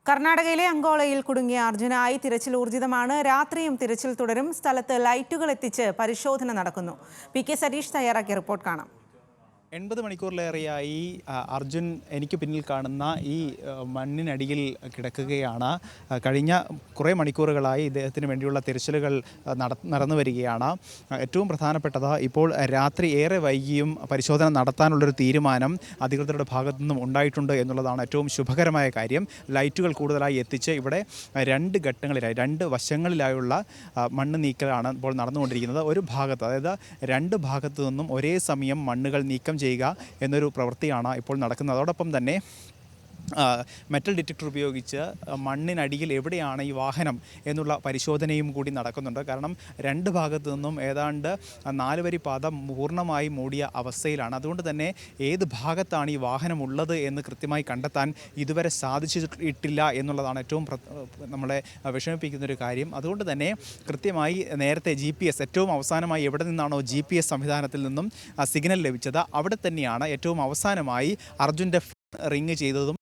കർണാടകയിലെ അങ്കോളയിൽ കുടുങ്ങിയ അർജുനായി തിരച്ചിൽ ഊർജിതമാണ്. രാത്രിയും തിരച്ചിൽ തുടരും. സ്ഥലത്ത് ലൈറ്റുകൾ എത്തിച്ച് പരിശോധന നടക്കുന്നു. പി.കെ. സതീഷ് തയ്യാറാക്കിയ റിപ്പോർട്ട് കാണാം. 80 മണിക്കൂറിലേറെയായി അർജുൻ എനിക്ക് പിന്നിൽ കാണുന്ന ഈ മണ്ണിനടിയിൽ കിടക്കുകയാണ്. കഴിഞ്ഞ കുറേ മണിക്കൂറുകളായി ഇദ്ദേഹത്തിന് വേണ്ടിയുള്ള തിരച്ചിലുകൾ നടന്നു വരികയാണ്. ഏറ്റവും പ്രധാനപ്പെട്ടത് ഇപ്പോൾ രാത്രി ഏറെ വൈകിയും പരിശോധന നടത്താനുള്ളൊരു തീരുമാനം അധികൃതരുടെ ഭാഗത്തു നിന്നും ഉണ്ടായിട്ടുണ്ട് എന്നുള്ളതാണ് ഏറ്റവും ശുഭകരമായ കാര്യം. ലൈറ്റുകൾ കൂടുതലായി എത്തിച്ച് ഇവിടെ രണ്ട് ഘട്ടങ്ങളിലായി 2 വശങ്ങളിലായുള്ള മണ്ണ് നീക്കലാണ് ഇപ്പോൾ നടന്നുകൊണ്ടിരിക്കുന്നത്. ഒരു ഭാഗത്ത്, അതായത് 2 ഭാഗത്തു നിന്നും ഒരേ സമയം മണ്ണുകൾ നീക്കം ചെയ്യുക എന്നൊരു പ്രവൃത്തിയാണ് ഇപ്പോൾ നടക്കുന്നത്. അതോടൊപ്പം തന്നെ മെറ്റൽ ഡിറ്റക്ടർ ഉപയോഗിച്ച് മണ്ണിനടിയിൽ എവിടെയാണ് ഈ വാഹനം എന്നുള്ള പരിശോധനയും കൂടി നടക്കുന്നുണ്ട്. കാരണം 2 ഭാഗത്തു നിന്നും ഏതാണ്ട് 4 വരി പാത പൂർണ്ണമായി മൂടിയ അവസ്ഥയിലാണ്. അതുകൊണ്ട് തന്നെ ഏത് ഭാഗത്താണ് ഈ വാഹനം ഉള്ളത് എന്ന് കൃത്യമായി കണ്ടെത്താൻ ഇതുവരെ സാധിച്ചിട്ടില്ല എന്നുള്ളതാണ് ഏറ്റവും നമ്മളെ വിഷമിപ്പിക്കുന്നൊരു കാര്യം. അതുകൊണ്ട് തന്നെ കൃത്യമായി നേരത്തെ GPS ഏറ്റവും അവസാനമായി എവിടെ നിന്നാണോ GPS സംവിധാനത്തിൽ നിന്നും സിഗ്നൽ ലഭിച്ചത് അവിടെ തന്നെയാണ് ഏറ്റവും അവസാനമായി അർജുൻ്റെ റിങ് ചെയ്തതും